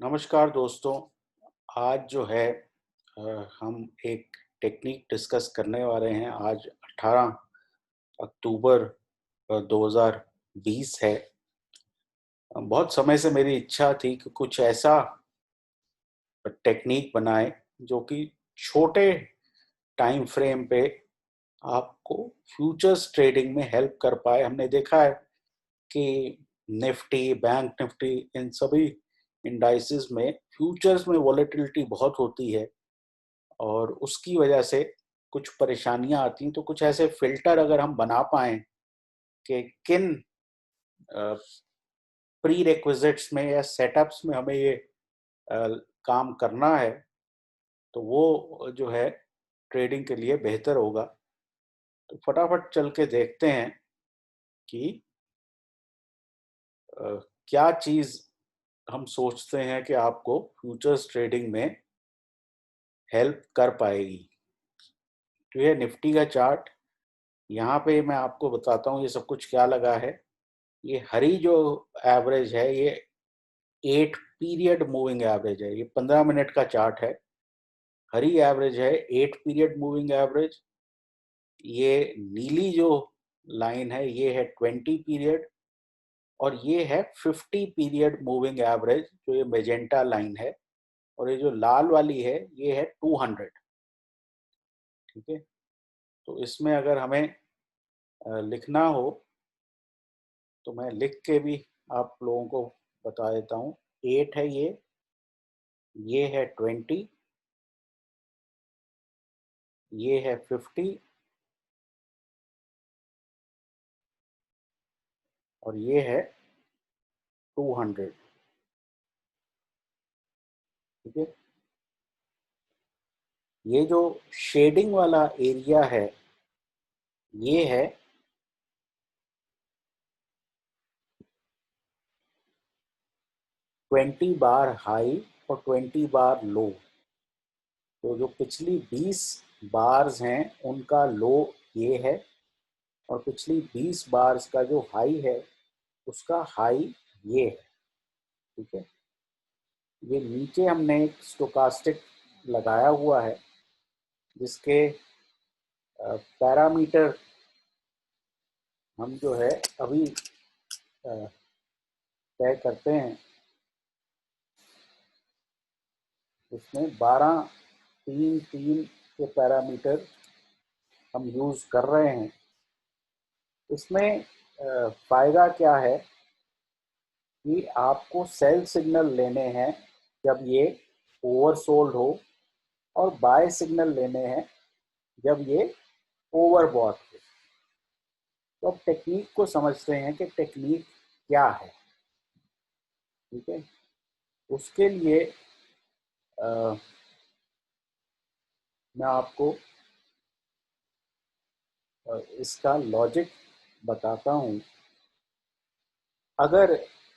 नमस्कार दोस्तों। आज जो है हम एक टेक्निक डिस्कस करने वाले हैं। आज 18 अक्टूबर 2020 है। बहुत समय से मेरी इच्छा थी कि कुछ ऐसा टेक्निक बनाए जो कि छोटे टाइम फ्रेम पे आपको फ्यूचर्स ट्रेडिंग में हेल्प कर पाए। हमने देखा है कि निफ्टी, बैंक निफ्टी, इन सभी इंडाइसेस में फ्यूचर्स में वॉलेटिलिटी बहुत होती है और उसकी वजह से कुछ परेशानियां आती हैं। तो कुछ ऐसे फिल्टर अगर हम बना पाएँ कि किन प्री रिक्विजिट्स में या सेटअप्स में हमें ये काम करना है, तो वो जो है ट्रेडिंग के लिए बेहतर होगा। तो फटाफट चल के देखते हैं कि क्या चीज़ हम सोचते हैं कि आपको फ्यूचर्स ट्रेडिंग में हेल्प कर पाएगी। तो ये निफ्टी का चार्ट, यहाँ पे मैं आपको बताता हूँ ये सब कुछ क्या लगा है। ये हरी जो एवरेज है, ये 8 पीरियड मूविंग एवरेज है। ये 15 मिनट का चार्ट है। हरी एवरेज है 8 पीरियड मूविंग एवरेज। ये नीली जो लाइन है ये है 20 पीरियड और ये है 50 पीरियड मूविंग एवरेज, जो ये मेजेंटा लाइन है। और ये जो लाल वाली है ये है 200। ठीक है, तो इसमें अगर हमें लिखना हो तो मैं लिख के भी आप लोगों को बता देता हूँ। 8 है ये है 20, ये है 50 और ये है 200। ठीक है, ये जो शेडिंग वाला एरिया है ये है 20 बार हाई और 20 बार लो। तो जो पिछली 20 बार्स हैं उनका लो ये है और पिछली 20 बार्स का जो हाई है उसका हाई ये है। ठीक है, ये नीचे हमने एक स्टोकास्टिक लगाया हुआ है जिसके पैरामीटर हम जो है अभी तय करते हैं। इसमें 12 3 3 के पैरामीटर हम यूज़ कर रहे हैं। इसमें फ़ायदा क्या है कि आपको सेल सिग्नल लेने हैं जब ये ओवरसोल्ड हो और बाय सिग्नल लेने हैं जब ये ओवरबॉट हो। तो अब टेक्निक को समझते हैं कि टेक्निक क्या है। ठीक है, उसके लिए अ, मैं आपको इसका लॉजिक बताता हूँ। अगर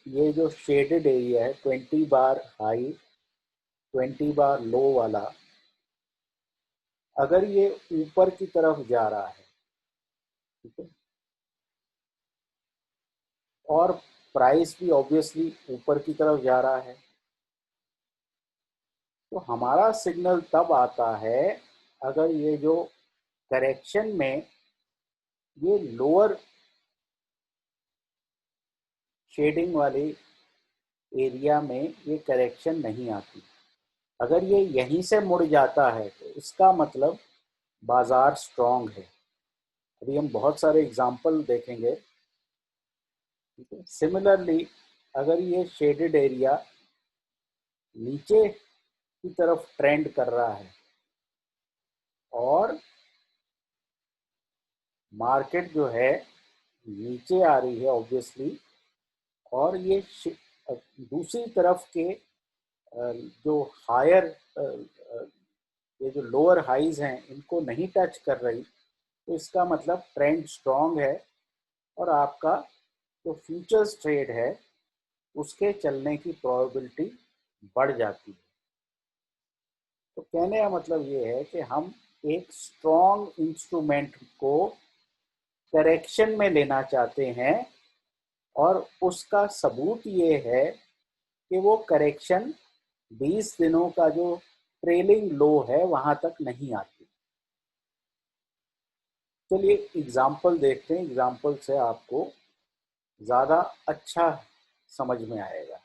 ये जो शेडेड एरिया है 20 बार हाई 20 बार लो वाला, अगर ये ऊपर की तरफ जा रहा है, ठीक है, और प्राइस भी ऑब्वियसली ऊपर की तरफ जा रहा है, तो हमारा सिग्नल तब आता है अगर ये जो करेक्शन में ये लोअर शेडिंग वाले एरिया में ये करेक्शन नहीं आती। अगर ये यहीं से मुड़ जाता है तो इसका मतलब बाजार स्ट्रांग है। अभी हम बहुत सारे एग्जाम्पल देखेंगे। ठीक है, सिमिलरली अगर ये शेडेड एरिया नीचे की तरफ ट्रेंड कर रहा है और मार्केट जो है नीचे आ रही है ऑब्वियसली, और ये दूसरी तरफ के जो हायर ये जो लोअर हाइज हैं इनको नहीं टच कर रही, तो इसका मतलब ट्रेंड स्ट्रांग है और आपका जो फ्यूचर्स ट्रेड है उसके चलने की प्रोबेबिलिटी बढ़ जाती है। तो कहने का मतलब ये है कि हम एक स्ट्रॉन्ग इंस्ट्रूमेंट को करेक्शन में लेना चाहते हैं और उसका सबूत ये है कि वो करेक्शन 20 दिनों का जो ट्रेलिंग लो है वहां तक नहीं आती। चलिए एग्जाम्पल देखते हैं, एग्जाम्पल से आपको ज़्यादा अच्छा समझ में आएगा।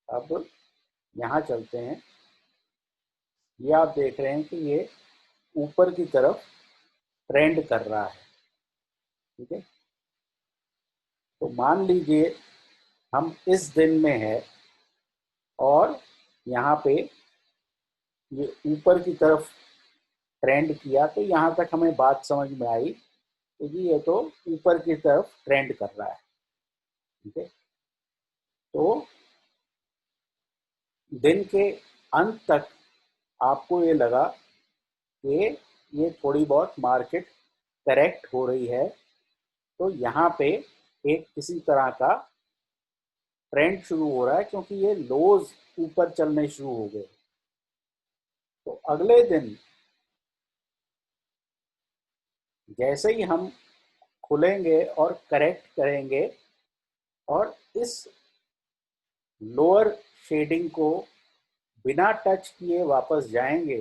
अब यहाँ चलते हैं, ये आप देख रहे हैं कि ये ऊपर की तरफ ट्रेंड कर रहा है, ठीक है। तो मान लीजिए हम इस दिन में है और यहाँ पे ये ऊपर की तरफ ट्रेंड किया, तो यहाँ तक हमें बात समझ में आई कि ये तो ऊपर की तरफ ट्रेंड कर रहा है, ठीक है। तो दिन के अंत तक आपको ये लगा कि ये थोड़ी बहुत मार्केट करेक्ट हो रही है, तो यहाँ पे एक किसी तरह का ट्रेंड शुरू हो रहा है, क्योंकि ये लोज ऊपर चलने शुरू हो गए। तो अगले दिन जैसे ही हम खुलेंगे और करेक्ट करेंगे और इस लोअर शेडिंग को बिना टच किए वापस जाएंगे,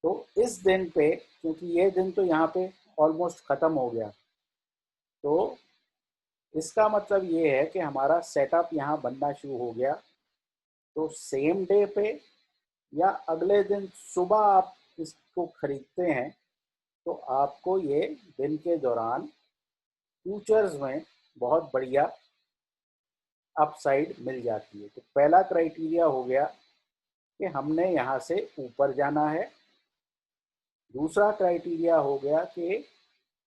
तो इस दिन पे, क्योंकि ये दिन तो यहाँ पे ऑलमोस्ट ख़त्म हो गया, तो इसका मतलब ये है कि हमारा सेटअप यहाँ बनना शुरू हो गया। तो सेम डे पे या अगले दिन सुबह आप इसको खरीदते हैं, तो आपको ये दिन के दौरान फ्यूचर्स में बहुत बढ़िया अपसाइड मिल जाती है। तो पहला क्राइटेरिया हो गया कि हमने यहाँ से ऊपर जाना है। दूसरा क्राइटेरिया हो गया कि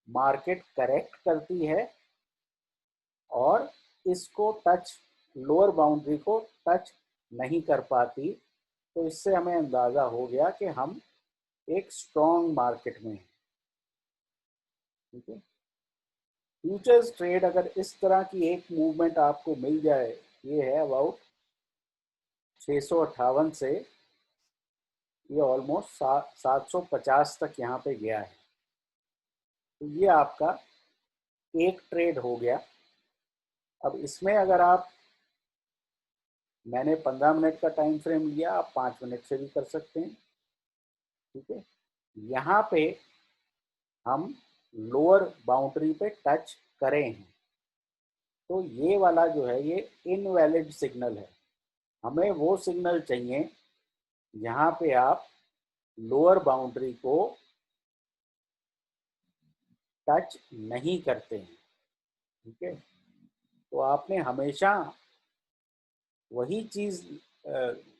मार्केट करेक्ट करती है और इसको टच, लोअर बाउंड्री को टच नहीं कर पाती, तो इससे हमें अंदाज़ा हो गया कि हम एक स्ट्रॉन्ग मार्केट में हैं, ठीक है। फ्यूचर्स ट्रेड अगर इस तरह की एक मूवमेंट आपको मिल जाए, ये है अबाउट 658 से ये ऑलमोस्ट 750 तक यहाँ पे गया है, तो ये आपका एक ट्रेड हो गया। अब इसमें अगर आप, मैंने 15 मिनट का टाइम फ्रेम लिया, आप 5 मिनट से भी कर सकते हैं, ठीक है। यहाँ पे हम लोअर बाउंड्री पे टच करें हैं, तो ये वाला जो है ये इनवैलिड सिग्नल है। हमें वो सिग्नल चाहिए जहाँ पे आप लोअर बाउंड्री को टच नहीं करते हैं, ठीक है। तो आपने हमेशा वही चीज़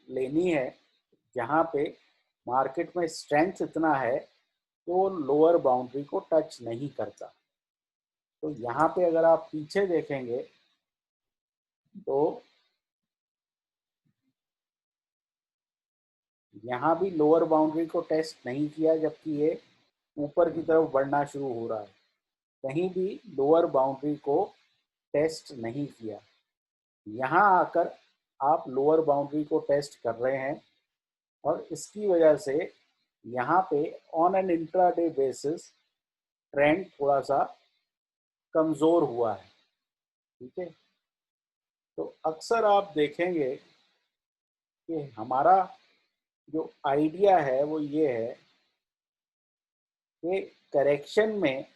लेनी है जहाँ पे मार्केट में स्ट्रेंथ इतना है कि वो लोअर बाउंड्री को टच नहीं करता। तो यहाँ पे अगर आप पीछे देखेंगे तो यहाँ भी लोअर बाउंड्री को टेस्ट नहीं किया, जबकि ये ऊपर की तरफ बढ़ना शुरू हो रहा है। कहीं भी लोअर बाउंड्री को टेस्ट नहीं किया। यहाँ आकर आप लोअर बाउंड्री को टेस्ट कर रहे हैं और इसकी वजह से यहाँ पे on an intraday basis trend थोड़ा सा कमज़ोर हुआ है, ठीक है। तो अक्सर आप देखेंगे कि हमारा जो आइडिया है वो ये है कि करेक्शन में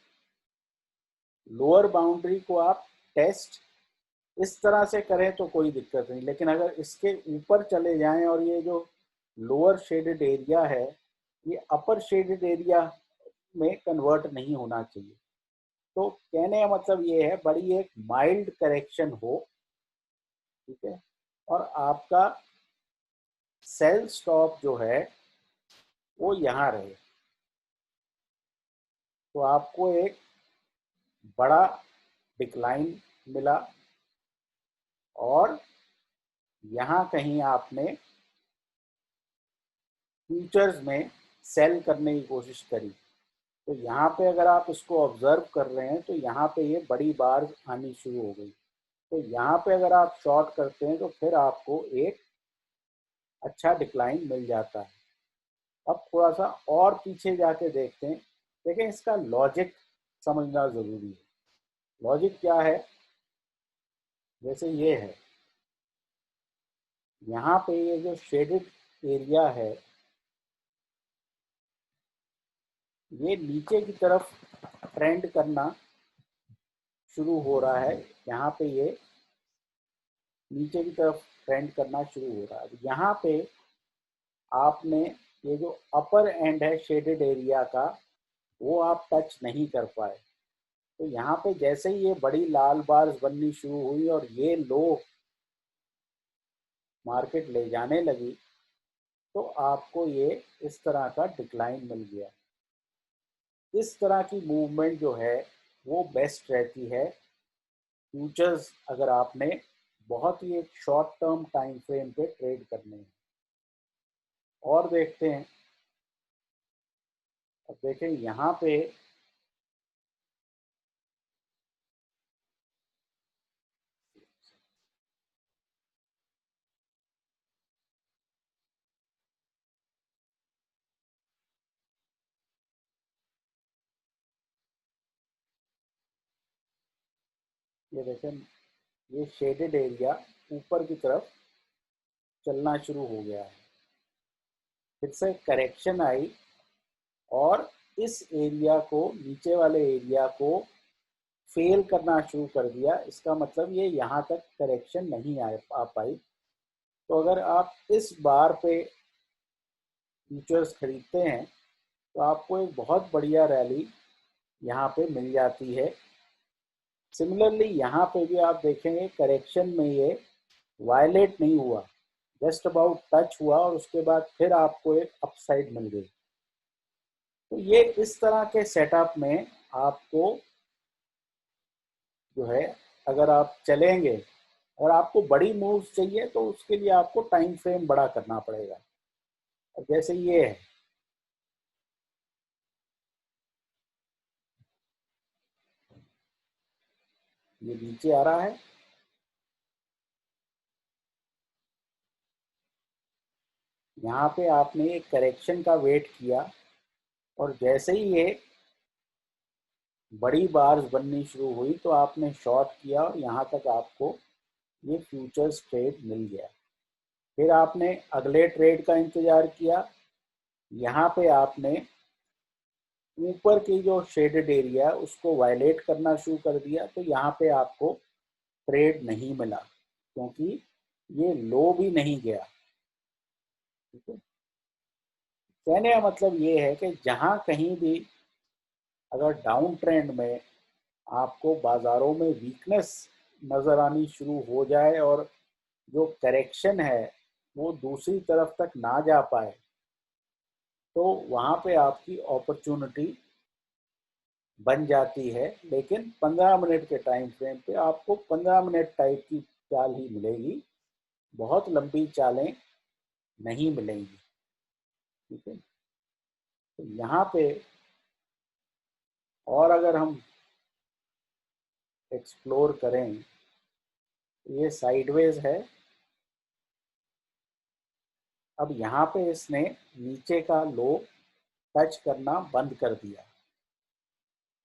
लोअर बाउंड्री को आप टेस्ट इस तरह से करें तो कोई दिक्कत नहीं, लेकिन अगर इसके ऊपर चले जाएं और ये जो लोअर शेडेड एरिया है ये अपर शेडेड एरिया में कन्वर्ट नहीं होना चाहिए। तो कहने का मतलब ये है बड़ी एक माइल्ड करेक्शन हो, ठीक है, और आपका सेल स्टॉप जो है वो यहाँ रहे, तो आपको एक बड़ा डिक्लाइन मिला और यहाँ कहीं आपने फ्यूचर्स में सेल करने की कोशिश करी। तो यहाँ पे अगर आप इसको ऑब्जर्व कर रहे हैं तो यहाँ पे ये बड़ी बार आनी शुरू हो गई। तो यहाँ पे अगर आप शॉर्ट करते हैं तो फिर आपको एक अच्छा डिक्लाइन मिल जाता है। अब थोड़ा सा और पीछे जाके देखते हैं, लेकिन इसका लॉजिक समझना ज़रूरी है। लॉजिक क्या है, जैसे ये है यहाँ पे ये जो शेडेड एरिया है ये नीचे की तरफ ट्रेंड करना शुरू हो रहा है। यहाँ पे ये नीचे की तरफ ट्रेंड करना शुरू हो रहा है। यहाँ पे आपने ये जो अपर एंड है शेडेड एरिया का वो आप टच नहीं कर पाए। तो यहाँ पे जैसे ही ये बड़ी लाल बार्स बननी शुरू हुई और ये लो मार्केट ले जाने लगी तो आपको ये इस तरह का डिक्लाइन मिल गया। इस तरह की मूवमेंट जो है वो बेस्ट रहती है फ्यूचर्स अगर आपने बहुत ही एक शॉर्ट टर्म टाइम फ्रेम पे ट्रेड करने हैं। और देखते हैं, अब देखें यहाँ पे ये देखें ये शेडेड एरिया ऊपर की तरफ चलना शुरू हो गया है। फिर से करेक्शन आई और इस एरिया को नीचे वाले एरिया को फेल करना शुरू कर दिया। इसका मतलब ये यहाँ तक करेक्शन नहीं आ पाई। तो अगर आप इस बार पे फ्यूचर्स खरीदते हैं तो आपको एक बहुत बढ़िया रैली यहाँ पे मिल जाती है। सिमिलरली यहाँ पे भी आप देखेंगे करेक्शन में ये वायलेट नहीं हुआ, जस्ट अबाउट टच हुआ और उसके बाद फिर आपको एक अपसाइड मिल गई। तो ये इस तरह के सेटअप में आपको जो है अगर आप चलेंगे, अगर आपको बड़ी मूव्स चाहिए तो उसके लिए आपको टाइम फ्रेम बड़ा करना पड़ेगा। और जैसे ये है, ये नीचे आ रहा है, यहाँ पे आपने एक करेक्शन का वेट किया और जैसे ही ये बड़ी बार्स बननी शुरू हुई तो आपने शॉर्ट किया और यहाँ तक आपको ये फ्यूचर्स ट्रेड मिल गया। फिर आपने अगले ट्रेड का इंतजार किया, यहाँ पे आपने ऊपर की जो शेडेड एरिया उसको वायलेट करना शुरू कर दिया। तो यहाँ पे आपको ट्रेड नहीं मिला क्योंकि ये लो भी नहीं गया। ठीक है, कहने का मतलब ये है कि जहाँ कहीं भी अगर डाउन ट्रेंड में आपको बाजारों में वीकनेस नजर आनी शुरू हो जाए और जो करेक्शन है वो दूसरी तरफ तक ना जा पाए तो वहाँ पे आपकी अपॉर्चुनिटी बन जाती है। लेकिन 15 मिनट के टाइम फ्रेम पे आपको 15 मिनट टाइप की चाल ही मिलेगी, बहुत लंबी चालें नहीं मिलेंगी। ठीक है, तो यहाँ पे और अगर हम एक्सप्लोर करें, ये साइडवेज है। अब यहाँ पे इसने नीचे का लो टच करना बंद कर दिया।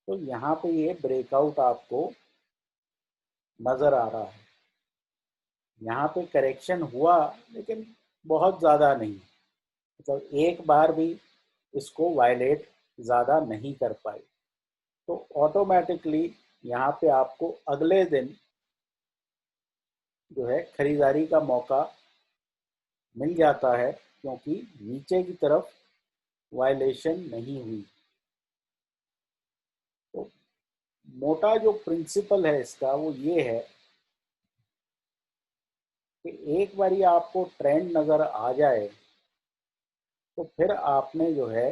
तो यहाँ पे ये ब्रेकआउट आपको नज़र आ रहा है। यहाँ पे करेक्शन हुआ लेकिन बहुत ज़्यादा नहीं, मतलब एक बार भी इसको वायलेट ज़्यादा नहीं कर पाई। तो ऑटोमेटिकली यहाँ पे आपको अगले दिन जो है खरीदारी का मौका मिल जाता है क्योंकि नीचे की तरफ वायलेशन नहीं हुई। तो मोटा जो प्रिंसिपल है इसका वो ये है कि एक बारी आपको ट्रेंड नज़र आ जाए तो फिर आपने जो है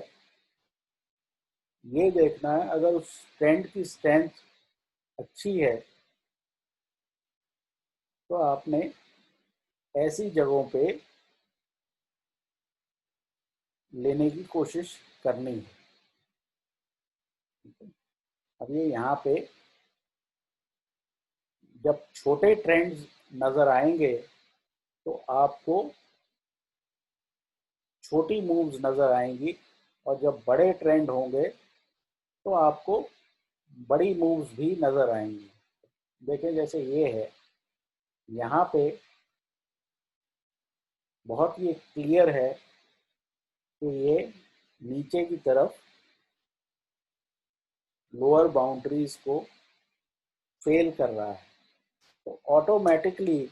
ये देखना है, अगर उस ट्रेंड की स्ट्रेंथ अच्छी है तो आपने ऐसी जगहों पे लेने की कोशिश करनी है। अब ये यहाँ पे जब छोटे ट्रेंड्स नज़र आएंगे तो आपको छोटी मूव्स नज़र आएंगी और जब बड़े ट्रेंड होंगे तो आपको बड़ी मूव्स भी नज़र आएंगी। देखें जैसे ये है, यहाँ पे बहुत ही क्लियर है कि ये नीचे की तरफ लोअर बाउंड्रीज को फेल कर रहा है। तो ऑटोमेटिकली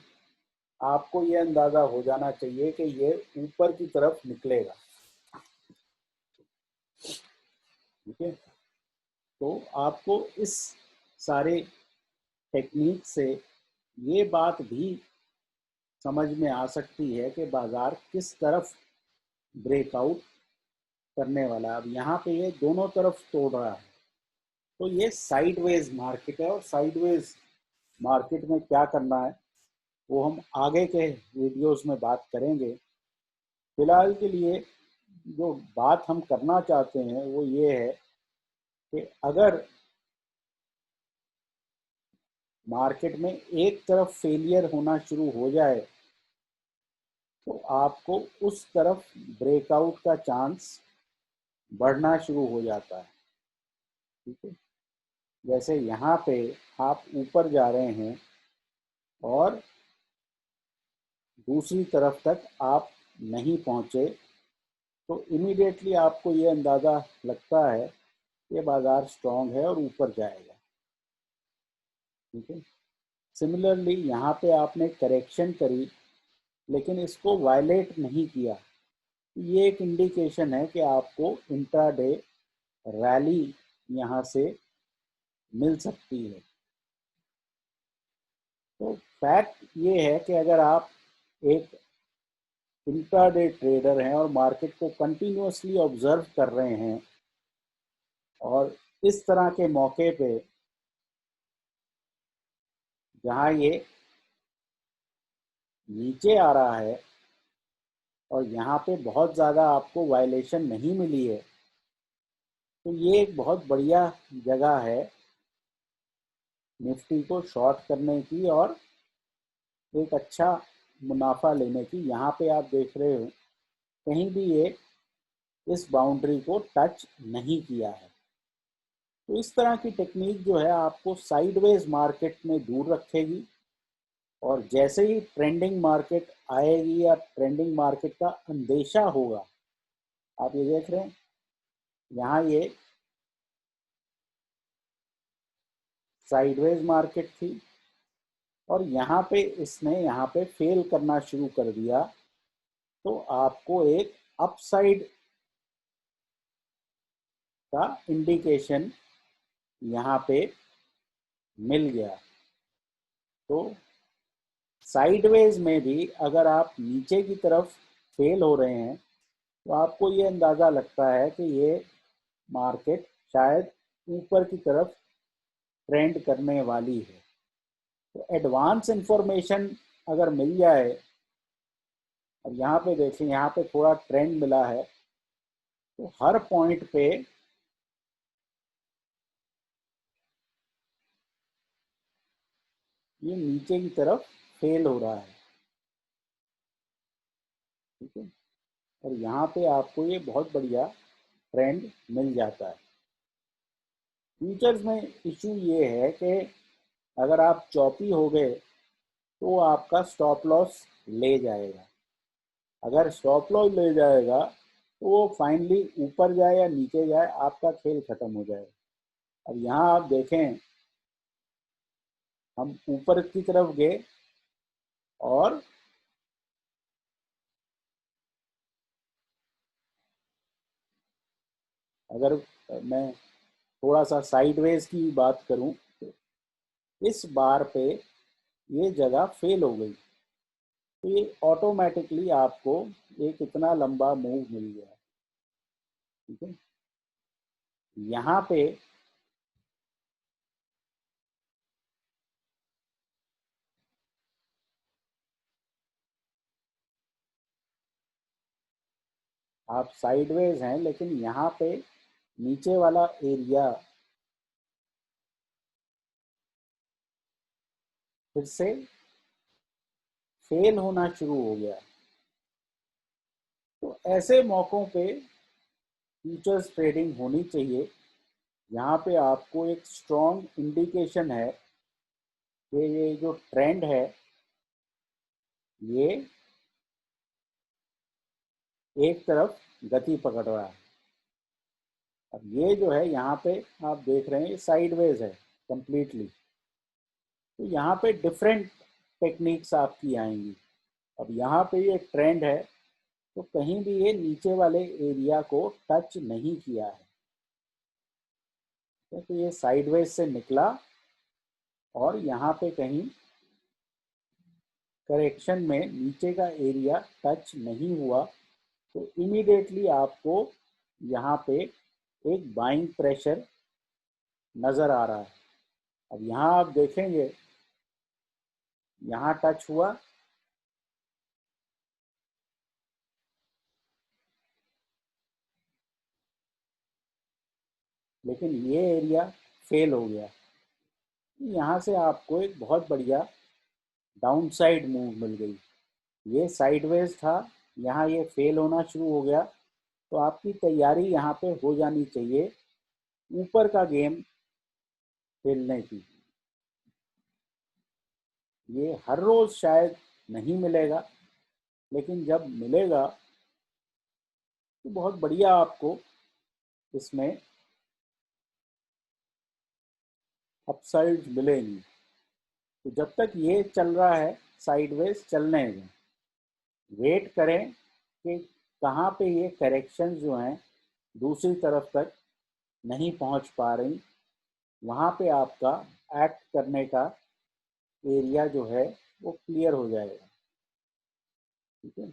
आपको ये अंदाज़ा हो जाना चाहिए कि ये ऊपर की तरफ निकलेगा। ठीक है, तो आपको इस सारे टेक्निक से ये बात भी समझ में आ सकती है कि बाजार किस तरफ ब्रेकआउट करने वाला है। अब यहाँ पे ये दोनों तरफ तोड़ रहा है, तो ये साइडवेज मार्केट है, और साइडवेज मार्केट में क्या करना है वो हम आगे के वीडियोस में बात करेंगे। फिलहाल के लिए जो बात हम करना चाहते हैं वो ये है कि अगर मार्केट में एक तरफ फेलियर होना शुरू हो जाए तो आपको उस तरफ ब्रेकआउट का चांस बढ़ना शुरू हो जाता है। ठीक है, जैसे यहाँ पे आप ऊपर जा रहे हैं और दूसरी तरफ तक आप नहीं पहुँचे, तो इमीडिएटली आपको ये अंदाज़ा लगता है कि बाज़ार स्ट्रॉन्ग है और ऊपर जाएगा। ठीक है, सिमिलरली यहाँ पे आपने करेक्शन करी लेकिन इसको वायलेट नहीं किया, ये एक इंडिकेशन है कि आपको इंट्राडे रैली यहाँ से मिल सकती है। तो फैक्ट ये है कि अगर आप एक इंट्राडे ट्रेडर हैं और मार्केट को कंटिन्यूसली ऑब्जर्व कर रहे हैं और इस तरह के मौके पे जहाँ ये नीचे आ रहा है और यहाँ पे बहुत ज़्यादा आपको वायलेशन नहीं मिली है, तो ये एक बहुत बढ़िया जगह है निफ्टी को शॉर्ट करने की और एक अच्छा मुनाफा लेने की। यहाँ पे आप देख रहे हो कहीं भी ये इस बाउंड्री को टच नहीं किया है। तो इस तरह की टेक्निक जो है आपको साइडवेज मार्केट में दूर रखेगी, और जैसे ही ट्रेंडिंग मार्केट आएगी या ट्रेंडिंग मार्केट का अंदेशा होगा, आप ये देख रहे हैं यहाँ ये साइडवेज मार्केट थी और यहाँ पे इसने यहाँ पे फेल करना शुरू कर दिया, तो आपको एक अपसाइड का इंडिकेशन यहाँ पे मिल गया। तो साइडवेज में भी अगर आप नीचे की तरफ फेल हो रहे हैं तो आपको ये अंदाज़ा लगता है कि ये मार्केट शायद ऊपर की तरफ ट्रेंड करने वाली है। तो एडवांस इंफॉर्मेशन अगर मिल जाए, अब यहाँ पे देखें यहाँ पे थोड़ा ट्रेंड मिला है, तो हर पॉइंट पे ये नीचे की तरफ फेल हो रहा है। ठीक है, और यहाँ पे आपको ये बहुत बढ़िया ट्रेंड मिल जाता है। फ्यूचर्स में इशू ये है कि अगर आप चौपी हो गए तो आपका स्टॉप लॉस ले जाएगा। अगर स्टॉप लॉस ले जाएगा तो वो फाइनली ऊपर जाए या नीचे जाए आपका खेल खत्म हो जाएगा। अब यहाँ आप देखें हम ऊपर की तरफ गए और अगर मैं थोड़ा सा साइडवेज की बात करूं तो इस बार पे ये जगह फेल हो गई, तो ये ऑटोमेटिकली आपको एक इतना लंबा मूव मिल गया। ठीक है, यहाँ पे आप साइडवेज हैं लेकिन यहाँ पे नीचे वाला एरिया फिर से फेल होना शुरू हो गया। तो ऐसे मौक़ों पे फ्यूचर्स ट्रेडिंग होनी चाहिए। यहाँ पे आपको एक स्ट्रॉन्ग इंडिकेशन है कि ये जो ट्रेंड है ये एक तरफ गति पकड़ रहा है। अब ये जो है यहाँ पे आप देख रहे हैं साइडवेज है कंप्लीटली। तो यहाँ पे डिफरेंट टेक्निक्स आपकी आएंगी। अब यहाँ पे ये ट्रेंड है, तो कहीं भी ये नीचे वाले एरिया को टच नहीं किया है, तो ये साइडवेज से निकला और यहाँ पे कहीं करेक्शन में नीचे का एरिया टच नहीं हुआ, तो इमीडिएटली आपको यहाँ पे एक बाइंग प्रेशर नज़र आ रहा है। अब यहाँ आप देखेंगे, यहाँ टच हुआ, लेकिन ये एरिया फेल हो गया। यहाँ से आपको एक बहुत बढ़िया डाउन साइड मूव मिल गई। ये साइडवेज था, यहाँ ये फेल होना शुरू हो गया, तो आपकी तैयारी यहाँ पे हो जानी चाहिए ऊपर का गेम खेलने की। ये हर रोज शायद नहीं मिलेगा, लेकिन जब मिलेगा तो बहुत बढ़िया आपको इसमें अपसाइड्स मिलेंगी। तो जब तक ये चल रहा है साइडवेज चलने दें, वेट करें कि कहाँ पे ये करेक्शन जो हैं दूसरी तरफ तक नहीं पहुँच पा रही, वहाँ पे आपका एक्ट करने का एरिया जो है वो क्लियर हो जाएगा। ठीक है,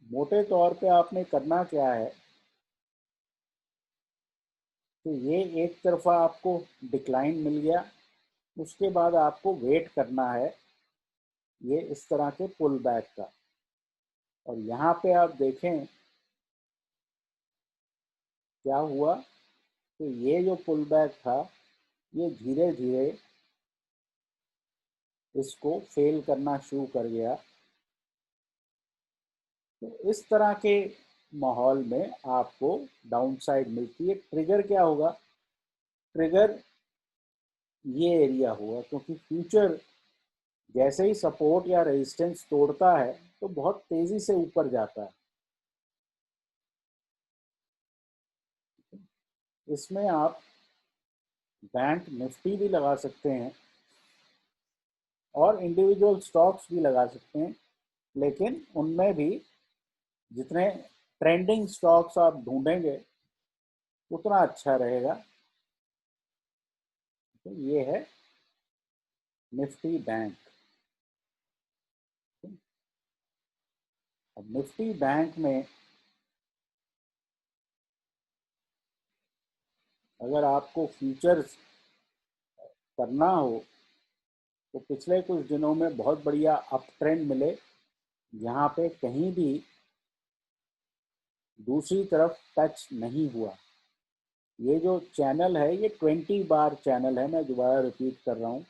मोटे तौर पे आपने करना क्या है कि ये एक तरफा आपको डिक्लाइन मिल गया, उसके बाद आपको वेट करना है ये इस तरह के पुल बैक का। और यहाँ पे आप देखें क्या हुआ, तो ये जो पुल बैक था ये धीरे धीरे इसको फेल करना शुरू कर गया। तो इस तरह के माहौल में आपको डाउन साइड मिलती है। ट्रिगर क्या होगा, ट्रिगर ये एरिया हुआ, क्योंकि फ्यूचर जैसे ही सपोर्ट या रेजिस्टेंस तोड़ता है तो बहुत तेजी से ऊपर जाता है। इसमें आप बैंक निफ्टी भी लगा सकते हैं और इंडिविजुअल स्टॉक्स भी लगा सकते हैं, लेकिन उनमें भी जितने ट्रेंडिंग स्टॉक्स आप ढूंढेंगे उतना अच्छा रहेगा। तो ये है निफ्टी बैंक। अब निफ्टी बैंक में अगर आपको फ्यूचर्स करना हो तो पिछले कुछ दिनों में बहुत बढ़िया अप ट्रेंड मिले, यहाँ पे कहीं भी दूसरी तरफ टच नहीं हुआ। ये जो चैनल है ये 20 बार चैनल है, मैं दोबारा रिपीट कर रहा हूँ।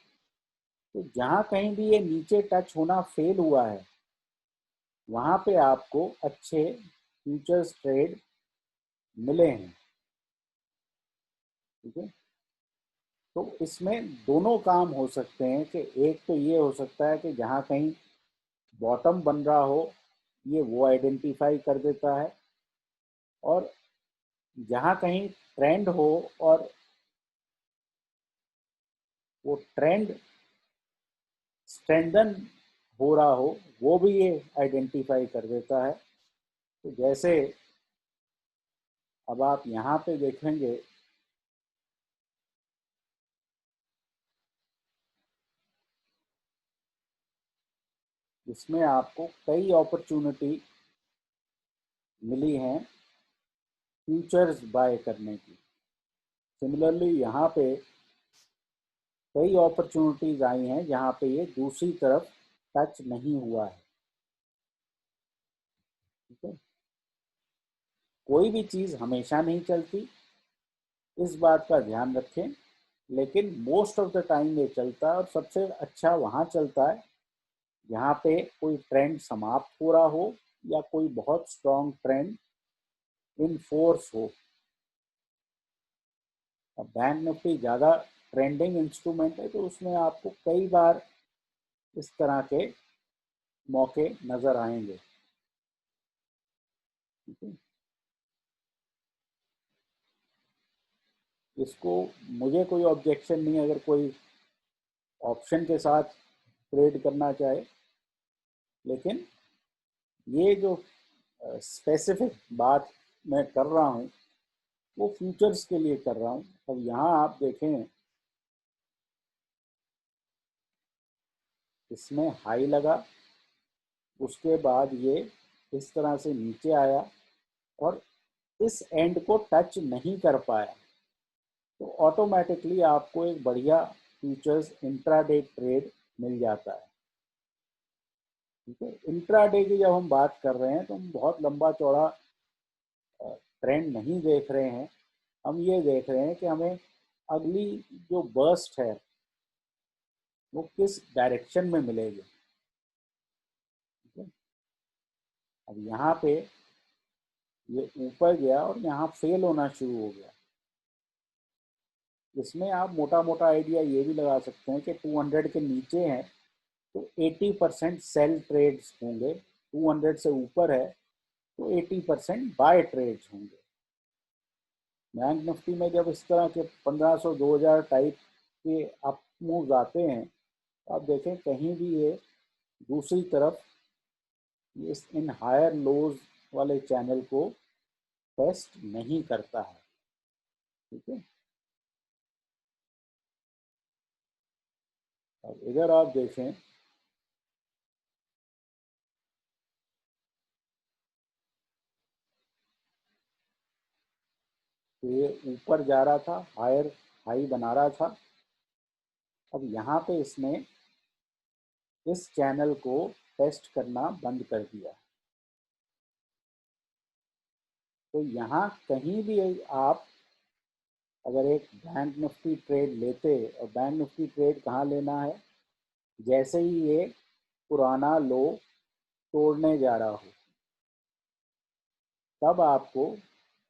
तो जहाँ कहीं भी ये नीचे टच होना फेल हुआ है, वहाँ पे आपको अच्छे फ्यूचर्स ट्रेड मिले हैं। ठीक है, तो इसमें दोनों काम हो सकते हैं कि एक तो ये हो सकता है कि जहाँ कहीं बॉटम बन रहा हो ये वो आइडेंटिफाई कर देता है, और जहाँ कहीं ट्रेंड हो और वो ट्रेंड स्ट्रेंथन हो रहा हो वो भी ये आइडेंटिफाई कर देता है। तो जैसे अब आप यहाँ पे देखेंगे, इसमें आपको कई अपॉर्चुनिटी मिली हैं फ्यूचर्स बाय करने की। सिमिलरली यहाँ पे कई अपॉर्चुनिटीज आई हैं जहाँ पे ये दूसरी तरफ टच नहीं हुआ है। ठीक है, कोई भी चीज़ हमेशा नहीं चलती, इस बात का ध्यान रखें, लेकिन मोस्ट ऑफ द टाइम ये चलता है, और सबसे अच्छा वहाँ चलता है जहाँ पे कोई ट्रेंड समाप्त हो रहा हो या कोई बहुत स्ट्रॉन्ग ट्रेंड इन फोर्स हो। अब बैंक निफ्टी ज़्यादा ट्रेंडिंग इंस्ट्रूमेंट है, तो उसमें आपको कई बार इस तरह के मौके नज़र आएंगे। ठीक है, इसको मुझे कोई ऑब्जेक्शन नहीं है अगर कोई ऑप्शन के साथ ट्रेड करना चाहे, लेकिन ये जो स्पेसिफिक बात मैं कर रहा हूँ वो फ्यूचर्स के लिए कर रहा हूँ। अब यहाँ आप देखें, इसमें हाई लगा, उसके बाद ये इस तरह से नीचे आया और इस एंड को टच नहीं कर पाया, तो ऑटोमेटिकली आपको एक बढ़िया फ्यूचर्स इंट्राडे ट्रेड मिल जाता है। ठीक है, इंट्राडे की जब हम बात कर रहे हैं तो हम बहुत लंबा चौड़ा ट्रेंड नहीं देख रहे हैं, हम ये देख रहे हैं कि हमें अगली जो बर्स्ट है वो किस डायरेक्शन में मिलेगी। ठीक है, अब यहाँ पे ये ऊपर गया और यहाँ फेल होना शुरू हो गया। इसमें आप मोटा मोटा आइडिया ये भी लगा सकते हैं कि 200 के नीचे हैं तो 80% सेल ट्रेड्स होंगे, 200 से ऊपर है तो 80% बाय ट्रेड्स होंगे। बैंक निफ्टी में जब इस तरह के 1500 2000 टाइप के अप मूव आते हैं तो आप देखें कहीं भी ये दूसरी तरफ इस इन हायर लोज वाले चैनल को टेस्ट नहीं करता है। ठीक है, अब इधर आप देखें, तो ये ऊपर जा रहा था, हायर हाई बना रहा था। अब यहाँ पे इसने इस चैनल को टेस्ट करना बंद कर दिया। तो यहाँ कहीं भी आप अगर एक बैंक निफ्टी ट्रेड लेते, और बैंक निफ्टी ट्रेड कहाँ लेना है, जैसे ही ये पुराना लो तोड़ने जा रहा हो तब आपको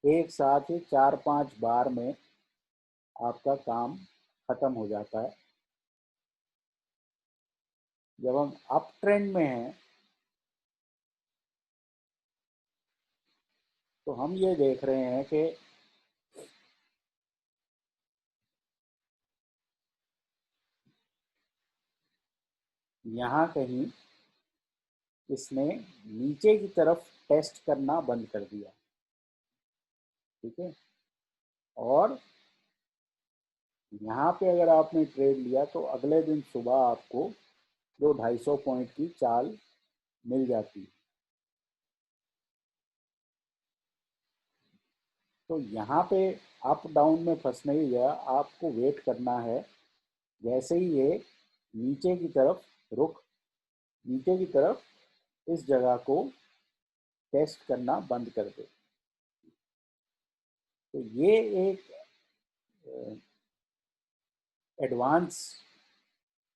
एक साथ ही 4-5 बार में आपका काम खत्म हो जाता है। जब हम अप ट्रेंड में हैं तो हम ये देख रहे हैं कि यहाँ कहीं इसने नीचे की तरफ टेस्ट करना बंद कर दिया। ठीक है, और यहाँ पे अगर आपने ट्रेड लिया तो अगले दिन सुबह आपको जो 250 पॉइंट की चाल मिल जाती है। तो यहाँ पे अप डाउन में फंसने की जगह आपको वेट करना है, जैसे ही ये नीचे की तरफ रुख नीचे की तरफ इस जगह को टेस्ट करना बंद कर दे। तो ये एक एडवांस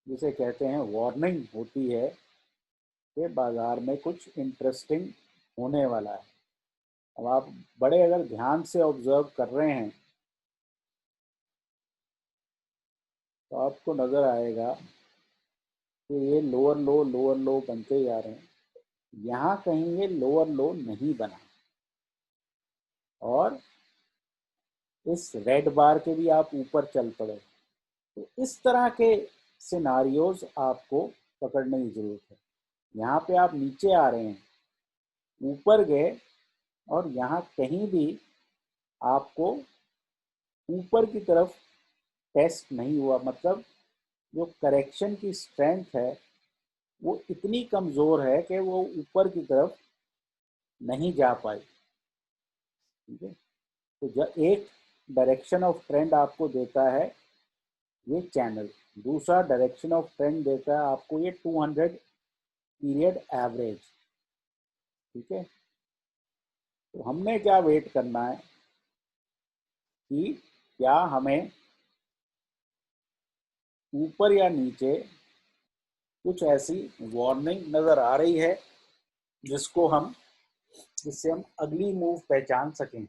जिसे कहते हैं वार्निंग होती है कि बाजार में कुछ इंटरेस्टिंग होने वाला है। अब आप बड़े अगर ध्यान से ऑब्जर्व कर रहे हैं तो आपको नज़र आएगा कि ये लोअर लो बनते जा रहे हैं। यहाँ कहीं ये लोअर लो नहीं बना और इस रेड बार के भी आप ऊपर चल पड़े। तो इस तरह के सिनारियोज आपको पकड़ने की ज़रूरत है। यहाँ पे आप नीचे आ रहे हैं, ऊपर गए और यहाँ कहीं भी आपको ऊपर की तरफ टेस्ट नहीं हुआ, मतलब जो करेक्शन की स्ट्रेंथ है वो इतनी कमज़ोर है कि वो ऊपर की तरफ नहीं जा पाई। ठीक है, तो जब एक डायरेक्शन ऑफ ट्रेंड आपको देता है ये चैनल, दूसरा डायरेक्शन ऑफ ट्रेंड देता है आपको ये 200 पीरियड एवरेज। ठीक है, तो हमने क्या वेट करना है कि क्या हमें ऊपर या नीचे कुछ ऐसी वार्निंग नज़र आ रही है जिसको हम जिससे हम अगली मूव पहचान सकें।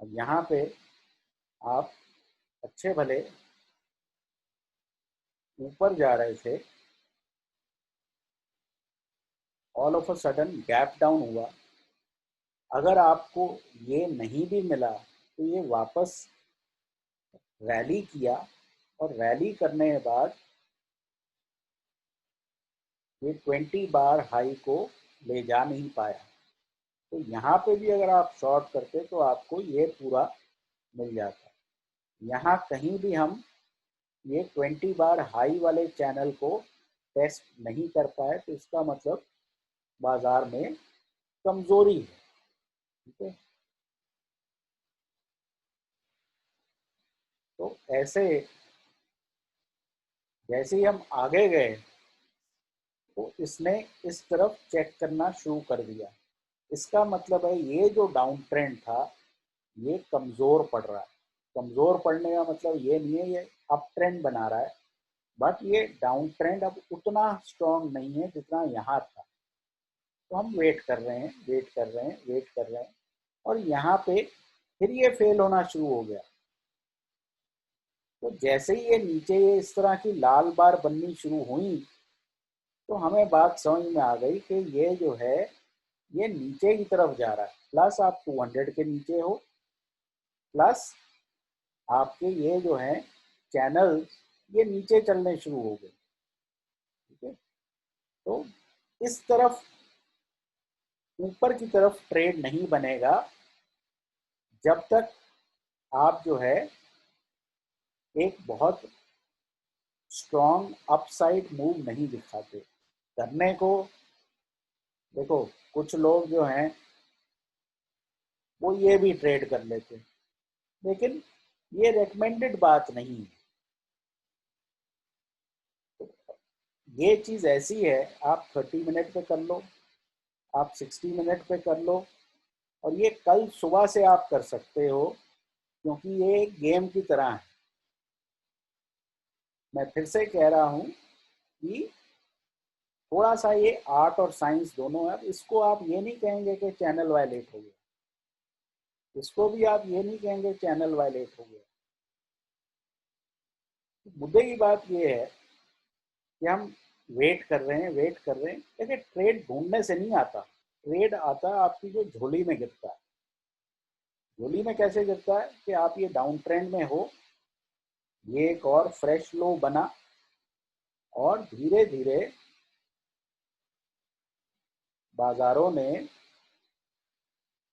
अब यहाँ पे आप अच्छे भले ऊपर जा रहे थे, all of a sudden gap down हुआ अगर आपको ये नहीं भी मिला तो ये वापस रैली किया, और रैली करने के बाद ये 20 बार हाई को ले जा नहीं पाया। तो यहाँ पे भी अगर आप शॉर्ट करते तो आपको ये पूरा मिल जाता। यहाँ कहीं भी हम ये 20 बार हाई वाले चैनल को टेस्ट नहीं कर पाए, तो इसका मतलब बाजार में कमजोरी है। ठीक है, तो ऐसे जैसे ही हम आगे गए तो इसने इस तरफ चेक करना शुरू कर दिया। इसका मतलब है ये जो डाउन ट्रेंड था ये कमजोर पड़ रहा है। कमजोर पड़ने का मतलब ये नहीं है ये अप ट्रेंड बना रहा है, बट ये डाउन ट्रेंड अब उतना स्ट्रॉन्ग नहीं है जितना यहाँ था। तो हम वेट कर रहे हैं, वेट कर रहे हैं, वेट कर रहे हैं, और यहाँ पे फिर ये फेल होना शुरू हो गया। तो जैसे ही ये नीचे ये इस तरह की लाल बार बननी शुरू हुई तो हमें बात समझ में आ गई कि ये जो है ये नीचे की तरफ जा रहा है। प्लस आप 200 के नीचे हो, प्लस आपके ये जो है चैनल ये नीचे चलने शुरू हो गए। ठीक है, तो इस तरफ ऊपर की तरफ ट्रेड नहीं बनेगा जब तक आप जो है एक बहुत स्ट्रॉन्ग अपसाइड मूव नहीं दिखाते। करने को देखो, कुछ लोग जो हैं वो ये भी ट्रेड कर लेते, लेकिन ये रेकमेंडेड बात नहीं है। ये चीज़ ऐसी है, आप 30 मिनट पे कर लो, आप 60 मिनट पे कर लो, और ये कल सुबह से आप कर सकते हो, क्योंकि ये एक गेम की तरह है। मैं फिर से कह रहा हूँ कि थोड़ा सा ये आर्ट और साइंस दोनों है। इसको आप ये नहीं कहेंगे कि चैनल वायलेट हो गया, इसको भी आप ये नहीं कहेंगे चैनल वायलेट हो गया। मुद्दे की बात ये है कि हम वेट कर रहे हैं, वेट कर रहे हैं। देखिए, ट्रेड ढूंढने से नहीं आता, ट्रेड आता है आपकी जो झोली में गिरता है। झोली में कैसे गिरता है कि आप ये डाउन ट्रेंड में हो, ये एक और फ्रेश लो बना, और धीरे धीरे बाजारों ने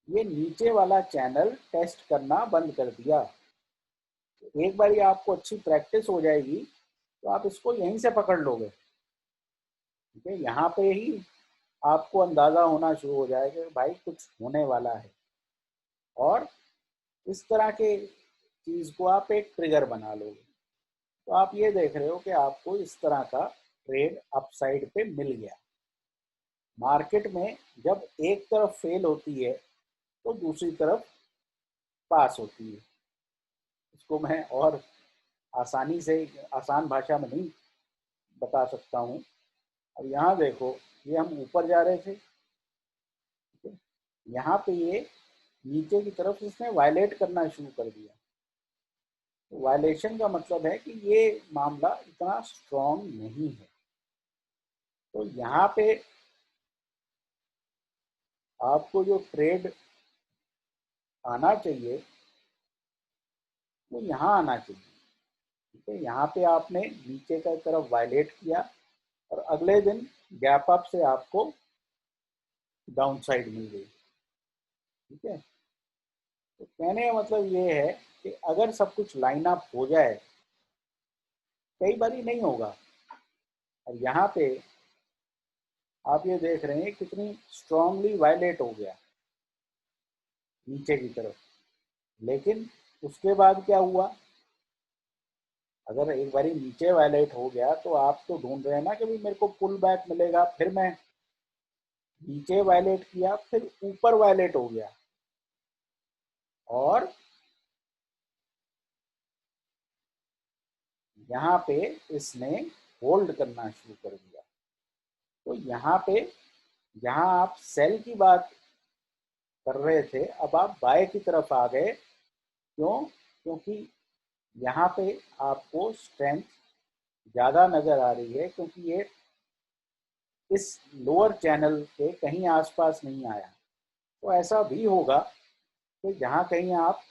ये नीचे वाला चैनल टेस्ट करना बंद कर दिया। एक बार आपको अच्छी प्रैक्टिस हो जाएगी तो आप इसको यहीं से पकड़ लोगे। ठीक है, यहाँ पे ही आपको अंदाजा होना शुरू हो जाएगा कि भाई कुछ होने वाला है, और इस तरह के चीज को आप एक ट्रिगर बना लोगे। तो आप ये देख रहे हो कि आपको इस तरह का ट्रेड अपसाइड पे मिल गया। मार्केट में जब एक तरफ फेल होती है तो दूसरी तरफ पास होती है। इसको मैं और आसानी से, आसान भाषा में नहीं बता सकता हूँ। अब यहाँ देखो, ये हम ऊपर जा रहे थे, ठीक है? यहाँ पे ये नीचे की तरफ इसने वायलेट करना शुरू कर दिया। तो वायलेशन का मतलब है कि ये मामला इतना स्ट्रॉन्ग नहीं है। तो यहाँ पे आपको जो ट्रेड आना चाहिए वो यहाँ आना चाहिए। ठीक है, यहाँ पे आपने नीचे की तरफ वायलेट किया, और अगले दिन गैप अप से आपको डाउन साइड मिल गई। ठीक है, तो कहने का मतलब ये है कि अगर सब कुछ लाइन अप हो जाए, कई बार नहीं होगा। और यहाँ पे आप ये देख रहे हैं कितनी स्ट्रांगली वायलेट हो गया नीचे की तरफ। लेकिन उसके बाद क्या हुआ, अगर एक बारी नीचे वायलेट हो गया तो आप तो ढूंढ रहे हैं ना कि भाई मेरे को पुल बैक मिलेगा। फिर मैं नीचे वायलेट किया, फिर ऊपर वायलेट हो गया, और यहाँ पे इसने होल्ड करना शुरू कर दिया। तो यहाँ पे जहाँ आप सेल की बात कर रहे थे, अब आप बाय की तरफ आ गए। क्यों? क्योंकि यहाँ पे आपको स्ट्रेंथ ज़्यादा नज़र आ रही है, क्योंकि ये इस लोअर चैनल के कहीं आसपास नहीं आया। तो ऐसा भी होगा कि जहाँ कहीं आप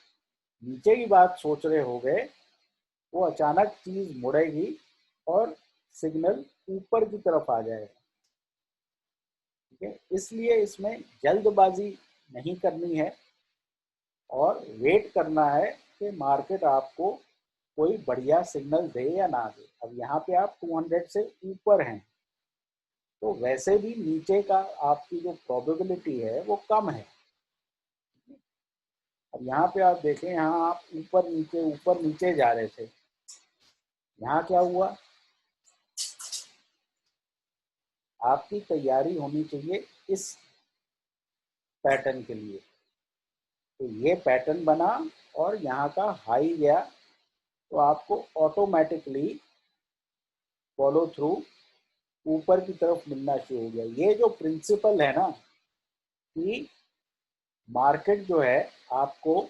नीचे की बात सोच रहे होंगे, वो अचानक चीज मुड़ेगी और सिग्नल ऊपर की तरफ आ जाएगा। ठीक है, इसलिए इसमें जल्दबाजी नहीं करनी है और वेट करना है कि मार्केट आपको कोई बढ़िया सिग्नल दे या ना दे। अब यहाँ पे आप 200 से ऊपर हैं, तो वैसे भी नीचे का आपकी जो प्रोबेबिलिटी है वो कम है। अब यहाँ पे आप देखें, यहाँ आप ऊपर नीचे जा रहे थे, यहाँ क्या हुआ? आपकी तैयारी होनी चाहिए इस पैटर्न के लिए। तो ये पैटर्न बना और यहाँ का हाई गया, तो आपको ऑटोमेटिकली फॉलो थ्रू ऊपर की तरफ मिलना शुरू हो गया। ये जो प्रिंसिपल है ना कि मार्केट जो है आपको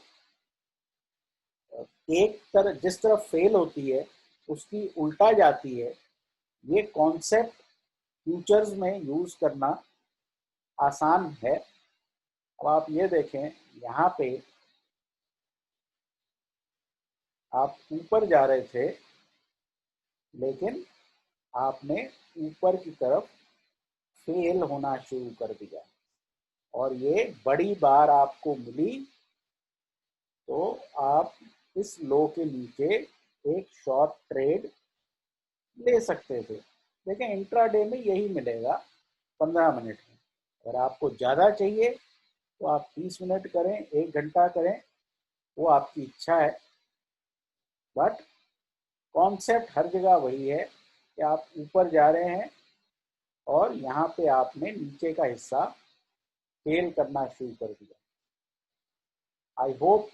एक तरफ जिस तरफ फेल होती है उसकी उल्टा जाती है, ये कॉन्सेप्ट फ्यूचर्स में यूज करना आसान है। अब आप ये देखें, यहाँ पे आप ऊपर जा रहे थे, लेकिन आपने ऊपर की तरफ फेल होना शुरू कर दिया और ये बड़ी बार आपको मिली, तो आप इस लो के नीचे एक शॉर्ट ट्रेड ले सकते थे। लेकिन इंट्राडे में यही मिलेगा 15 मिनट में। अगर आपको ज़्यादा चाहिए तो आप 30 मिनट करें, 1 घंटा करें, वो आपकी इच्छा है। बट कॉन्सेप्ट हर जगह वही है कि आप ऊपर जा रहे हैं और यहाँ पे आपने नीचे का हिस्सा फेल करना शुरू कर दिया। आई होप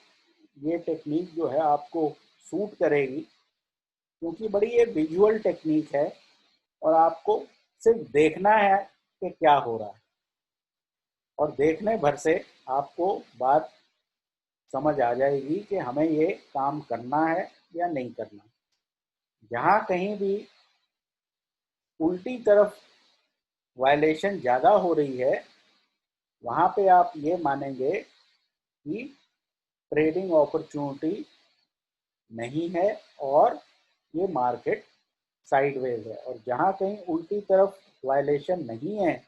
ये टेक्निक जो है आपको सूट करेगी, क्योंकि बड़ी ये विजुअल टेक्निक है और आपको सिर्फ देखना है कि क्या हो रहा है, और देखने भर से आपको बात समझ आ जाएगी कि हमें ये काम करना है या नहीं करना। जहाँ कहीं भी उल्टी तरफ वायलेशन ज़्यादा हो रही है, वहाँ पे आप ये मानेंगे कि ट्रेडिंग अपॉर्चुनिटी नहीं है और ये मार्केट साइडवेज है। और जहाँ कहीं उल्टी तरफ वायलेशन नहीं है,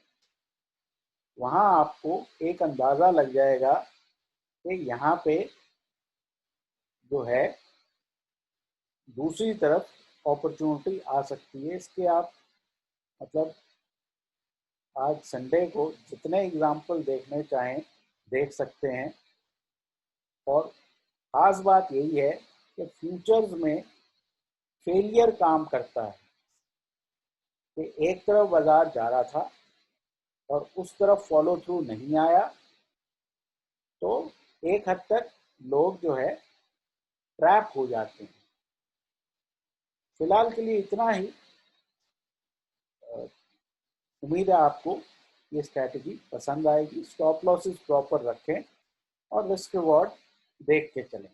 वहाँ आपको एक अंदाज़ा लग जाएगा कि यहाँ पे जो है दूसरी तरफ अपॉर्चुनिटी आ सकती है। इसके आप मतलब आज संडे को जितने एग्जाम्पल देखने चाहें देख सकते हैं। और ख़ास बात यही है कि फ्यूचर्स में फेलियर काम करता है कि एक तरफ बाजार जा रहा था और उस तरफ फॉलो थ्रू नहीं आया, तो एक हद तक लोग जो है ट्रैप हो जाते हैं। फिलहाल के लिए इतना ही। उम्मीद है आपको ये स्ट्रैटेजी पसंद आएगी। स्टॉप लॉसेस प्रॉपर रखें और रिस्क रिवॉर्ड देख के चलें।